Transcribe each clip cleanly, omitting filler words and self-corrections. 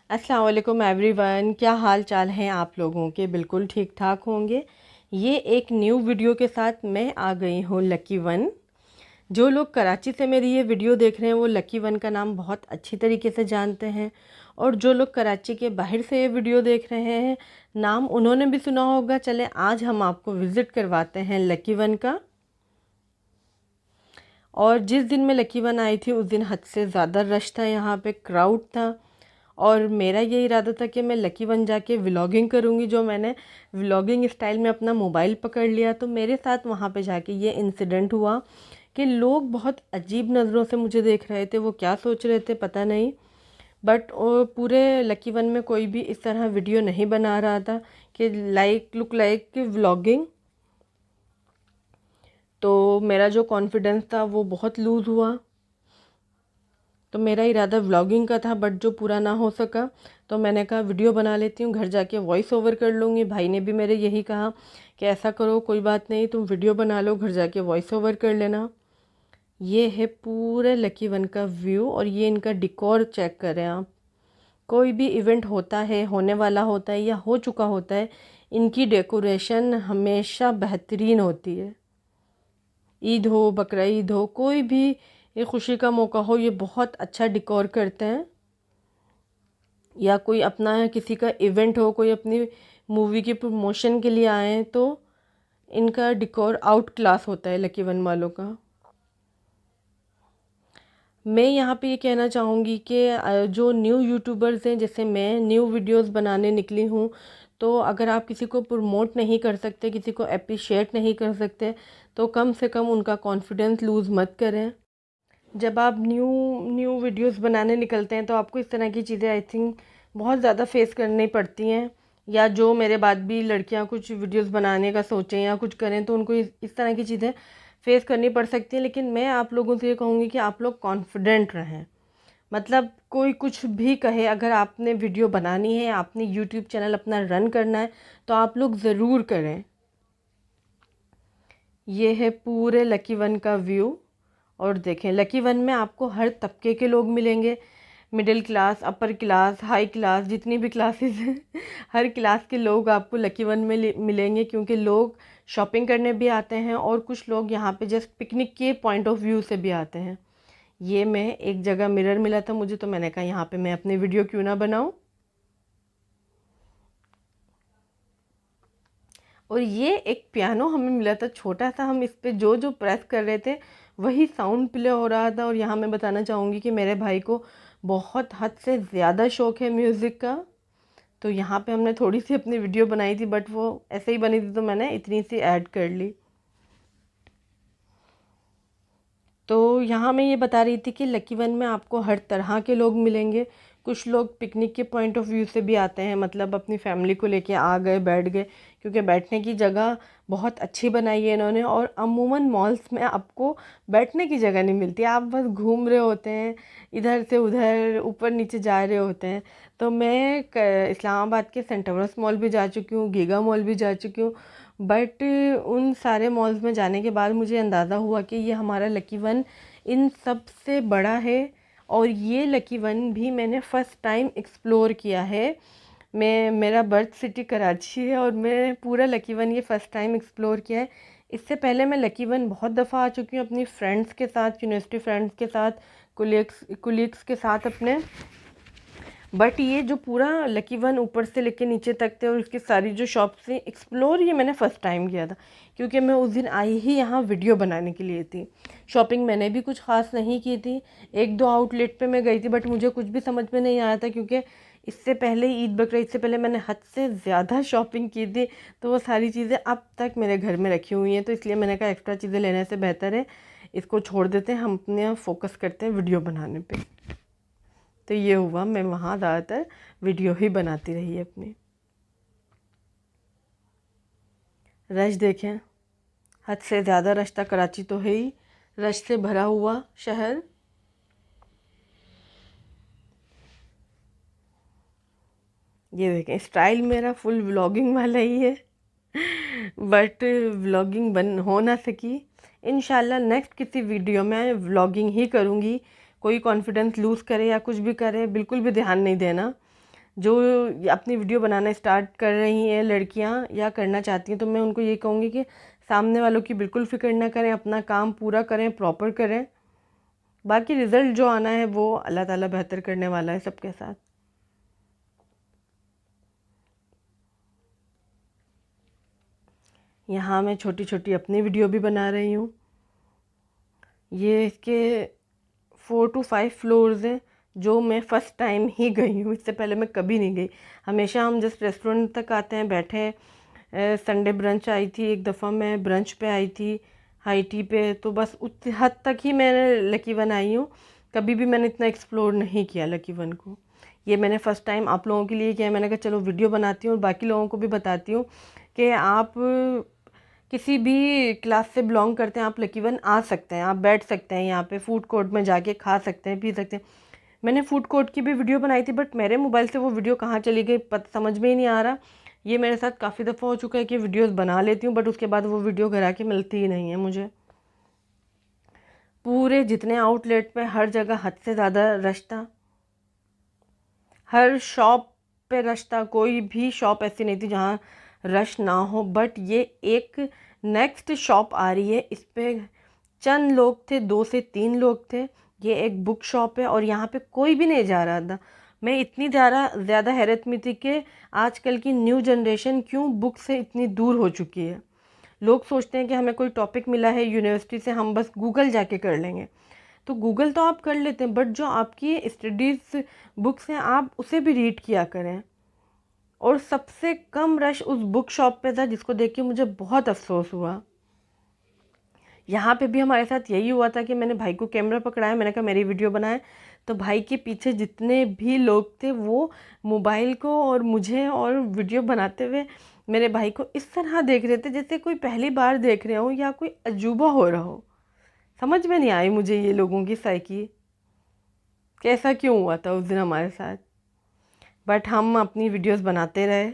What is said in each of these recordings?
अस्सलाम वालेकुम एवरीवन, क्या हाल चाल हैं आप लोगों के। बिल्कुल ठीक ठाक होंगे। ये एक न्यू वीडियो के साथ मैं आ गई हूँ लकी वन। जो लोग कराची से मेरी ये वीडियो देख रहे हैं वो लकी वन का नाम बहुत अच्छी तरीके से जानते हैं, और जो लोग कराची के बाहर से ये वीडियो देख रहे हैं नाम उन्होंने भी सुना होगा। चले आज हम आपको विज़िट करवाते हैं लकी वन का। और जिस दिन मैं लकी वन आई थी उस दिन हद से ज़्यादा रश था, यहाँ पे क्राउड था। और मेरा ये इरादा था कि मैं लकी वन जाके व्लॉगिंग करूँगी। जो मैंने व्लॉगिंग स्टाइल में अपना मोबाइल पकड़ लिया, तो मेरे साथ वहाँ पे जाके ये इंसिडेंट हुआ कि लोग बहुत अजीब नज़रों से मुझे देख रहे थे। वो क्या सोच रहे थे पता नहीं, बट पूरे लकी वन में कोई भी इस तरह वीडियो नहीं बना रहा था कि लुक लाइक व्लॉगिंग। तो मेरा जो कॉन्फिडेंस था वो बहुत लूज़ हुआ। तो मेरा इरादा व्लॉगिंग का था, बट जो पूरा ना हो सका, तो मैंने कहा वीडियो बना लेती हूँ, घर जाके वॉइस ओवर कर लूँगी। भाई ने भी मेरे यही कहा कि ऐसा करो, कोई बात नहीं, तुम वीडियो बना लो, घर जाके वॉइस ओवर कर लेना। ये है पूरे लकी वन का व्यू, और ये इनका डिकोर चेक करें आप। कोई भी इवेंट होता है, होने वाला होता है या हो चुका होता है, इनकी डेकोरेशन हमेशा बेहतरीन होती है। ईद हो, बकरा ईद हो, कोई भी ये खुशी का मौका हो, ये बहुत अच्छा डिकोर करते हैं। या कोई अपना किसी का इवेंट हो, कोई अपनी मूवी की प्रमोशन के लिए आए हैं, तो इनका डिकोर आउट क्लास होता है लकी वन वालों का। मैं यहाँ पे ये कहना चाहूँगी कि जो न्यू यूट्यूबर्स हैं, जैसे मैं न्यू वीडियोस बनाने निकली हूँ, तो अगर आप किसी को प्रमोट नहीं कर सकते, किसी को अप्रिशिएट नहीं कर सकते, तो कम से कम उनका कॉन्फिडेंस लूज़ मत करें। जब आप न्यू न्यू वीडियोस बनाने निकलते हैं तो आपको इस तरह की चीज़ें आई थिंक बहुत ज़्यादा फेस करनी पड़ती हैं। या जो मेरे बाद भी लड़कियां कुछ वीडियोस बनाने का सोचें या कुछ करें, तो उनको इस तरह की चीज़ें फेस करनी पड़ सकती हैं। लेकिन मैं आप लोगों से ये कहूँगी कि आप लोग कॉन्फिडेंट रहें। मतलब कोई कुछ भी कहे, अगर आपने वीडियो बनानी है, आपने यूट्यूब चैनल अपना रन करना है, तो आप लोग ज़रूर करें। ये है पूरे लकी वन का व्यू। और देखें, लकी वन में आपको हर तबके के लोग मिलेंगे। Middle class, upper class, high class, जितनी भी क्लासेस हैं हर क्लास के लोग आपको लकी वन में मिलेंगे, क्योंकि लोग शॉपिंग करने भी आते हैं और कुछ लोग यहाँ पे जस्ट पिकनिक के पॉइंट ऑफ व्यू से भी आते हैं। ये मैं एक जगह मिरर मिला था मुझे, तो मैंने कहा यहाँ पे मैं अपनी वीडियो क्यों ना बनाऊँ। और ये एक पियानो हमें मिला था छोटा सा, हम इस पे जो जो प्रेस कर रहे थे वही साउंड प्ले हो रहा था। और यहाँ मैं बताना चाहूँगी कि मेरे भाई को बहुत हद से ज़्यादा शौक़ है म्यूज़िक का। तो यहाँ पे हमने थोड़ी सी अपनी वीडियो बनाई थी, बट वो ऐसे ही बनी थी, तो मैंने इतनी सी ऐड कर ली। तो यहाँ मैं ये बता रही थी कि लकी वन में आपको हर तरह के लोग मिलेंगे। कुछ लोग पिकनिक के पॉइंट ऑफ व्यू से भी आते हैं, मतलब अपनी फैमिली को लेके आ गए, बैठ गए, क्योंकि बैठने की जगह बहुत अच्छी बनाई है इन्होंने। और अमूमन मॉल्स में आपको बैठने की जगह नहीं मिलती, आप बस घूम रहे होते हैं, इधर से उधर, ऊपर नीचे जा रहे होते हैं। तो मैं इस्लामाबाद के सेंटोरस मॉल भी जा चुकी हूँ, गीगा मॉल भी जा चुकी हूँ, बट उन सारे मॉल्स में जाने के बाद मुझे अंदाज़ा हुआ कि ये हमारा लकी वन इन सब से बड़ा है। और ये लकी वन भी मैंने फ़र्स्ट टाइम एक्सप्लोर किया है। मेरा बर्थ सिटी कराची है, और मैं पूरा लकी वन ये फ़र्स्ट टाइम एक्सप्लोर किया है। इससे पहले मैं लकी वन बहुत दफ़ा आ चुकी हूँ अपनी फ्रेंड्स के साथ, यूनिवर्सिटी फ्रेंड्स के साथ, कुलीग्स के साथ अपने। बट ये जो पूरा लकी वन ऊपर से लेके नीचे तक थे और उसकी सारी जो शॉप से एक्सप्लोर, ये मैंने फ़र्स्ट टाइम किया था, क्योंकि मैं उस दिन आई ही यहाँ वीडियो बनाने के लिए थी। शॉपिंग मैंने भी कुछ ख़ास नहीं की थी, एक दो आउटलेट पे मैं गई थी, बट मुझे कुछ भी समझ में नहीं आया था, क्योंकि इससे पहले ईद बकरा ईद से पहले मैंने हद से ज़्यादा शॉपिंग की थी। तो वो सारी चीज़ें अब तक मेरे घर में रखी हुई हैं, तो इसलिए मैंने कहा एक्स्ट्रा चीज़ें लेने से बेहतर है इसको छोड़ देते हैं, हम अपने फोकस करते हैं वीडियो बनाने पर। तो ये हुआ, मैं वहाँ ज़्यादातर वीडियो ही बनाती रही अपनी। रश देखें, हद से ज़्यादा रश था। कराची तो है ही रश से भरा हुआ शहर। ये देखें, स्टाइल मेरा फुल व्लॉगिंग वाला ही है, बट व्लॉगिंग बन हो ना सकी। इंशाल्लाह नेक्स्ट किसी वीडियो में व्लॉगिंग ही करूँगी। कोई कॉन्फिडेंस लूज़ करे या कुछ भी करे, बिल्कुल भी ध्यान नहीं देना। जो अपनी वीडियो बनाना स्टार्ट कर रही हैं लड़कियां या करना चाहती हैं, तो मैं उनको ये कहूँगी कि सामने वालों की बिल्कुल फ़िक्र ना करें, अपना काम पूरा करें, प्रॉपर करें। बाकी रिज़ल्ट जो आना है वो अल्लाह ताला बेहतर करने वाला है सबके साथ। यहाँ मैं छोटी छोटी अपनी वीडियो भी बना रही हूँ। ये इसके 4 to 5 फ्लोर्स हैं जो मैं फ़र्स्ट टाइम ही गई हूँ, इससे पहले मैं कभी नहीं गई। हमेशा हम जस्ट रेस्टोरेंट तक आते हैं, बैठे हैं। संडे ब्रंच आई थी, एक दफ़ा मैं ब्रंच पे आई थी हाई टी पे, तो बस उस हद तक ही मैं लकी वन आई हूँ। कभी भी मैंने इतना एक्सप्लोर नहीं किया लकी वन को। ये मैंने फ़र्स्ट टाइम आप लोगों के लिए किया। मैंने कहा चलो वीडियो बनाती हूँ और बाकी लोगों को भी बताती हूँ कि आप किसी भी क्लास से बिलोंग करते हैं, आप लकी वन आ सकते हैं, आप बैठ सकते हैं, यहाँ पे फूड कोर्ट में जाके खा सकते हैं, पी सकते हैं। मैंने फूड कोर्ट की भी वीडियो बनाई थी, बट मेरे मोबाइल से वो वीडियो कहाँ चली गई समझ में ही नहीं आ रहा। ये मेरे साथ काफ़ी दफ़ा हो चुका है कि वीडियोस बना लेती हूँ बट उसके बाद वो वीडियो घर आके मिलती ही नहीं है मुझे। पूरे जितने आउटलेट पे हर जगह हद से ज़्यादा रश था, हर शॉप पे रश था, कोई भी शॉप ऐसी नहीं थी जहाँ रश ना हो। बट ये एक नेक्स्ट शॉप आ रही है, इस पे चंद लोग थे, 2 से 3 लोग थे। ये एक बुक शॉप है और यहाँ पे कोई भी नहीं जा रहा था। मैं इतनी ज़्यादा हैरत में थी कि आजकल की न्यू जनरेशन क्यों बुक से इतनी दूर हो चुकी है। लोग सोचते हैं कि हमें कोई टॉपिक मिला है यूनिवर्सिटी से, हम बस गूगल जाके कर लेंगे। तो गूगल तो आप कर लेते हैं, बट जो आपकी स्टडीज़ बुक्स हैं आप उसे भी रीड किया करें। और सबसे कम रश उस बुक शॉप पे था, जिसको देख के मुझे बहुत अफसोस हुआ। यहाँ पे भी हमारे साथ यही हुआ था कि मैंने भाई को कैमरा पकड़ाया, मैंने कहा मेरी वीडियो बनाए, तो भाई के पीछे जितने भी लोग थे वो मोबाइल को और मुझे और वीडियो बनाते हुए मेरे भाई को इस तरह देख रहे थे जैसे कोई पहली बार देख रहे हो या कोई अजूबा हो रहा हो। समझ में नहीं आई मुझे ये लोगों की साइकी, कैसा क्यों हुआ था उस दिन हमारे साथ। बट हम अपनी वीडियोस बनाते रहे।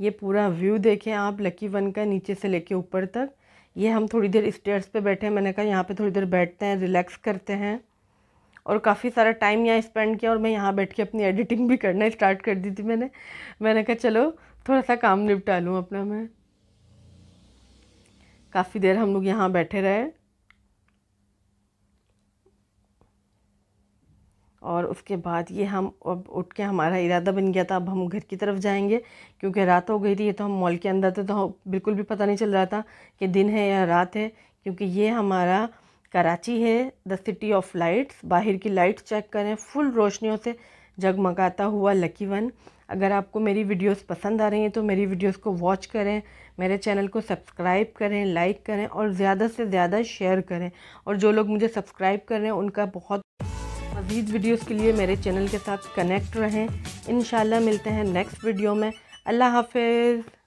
ये पूरा व्यू देखें आप लकी वन का, नीचे से लेके ऊपर तक। ये हम थोड़ी देर स्टेयर्स पे बैठे हैं, मैंने कहा यहाँ पे थोड़ी देर बैठते हैं, रिलैक्स करते हैं। और काफ़ी सारा टाइम यहाँ स्पेंड किया और मैं यहाँ बैठ के अपनी एडिटिंग भी करना स्टार्ट कर दी थी मैंने कहा चलो थोड़ा सा काम निपटा लूँ अपना मैं। काफ़ी देर हम लोग यहाँ बैठे रहे और उसके बाद ये हम अब उठ के हमारा इरादा बन गया था अब हम घर की तरफ जाएंगे, क्योंकि रात हो गई थी। ये तो हम मॉल के अंदर थे तो बिल्कुल भी पता नहीं चल रहा था कि दिन है या रात है, क्योंकि ये हमारा कराची है, द सिटी ऑफ लाइट्स। बाहर की लाइट्स चेक करें, फुल रोशनियों से जगमगाता हुआ लकी वन। अगर आपको मेरी वीडियोस पसंद आ रही हैं तो मेरी वीडियोस को वॉच करें, मेरे चैनल को सब्सक्राइब करें, लाइक करें और ज़्यादा से ज़्यादा शेयर करें। और जो लोग मुझे सब्सक्राइब कर रहे हैं उनका बहुत, मज़ीद वीडियोस के लिए मेरे चैनल के साथ कनेक्ट रहें। इंशाल्लाह मिलते हैं नेक्स्ट वीडियो में। अल्लाह हाफ़िज़।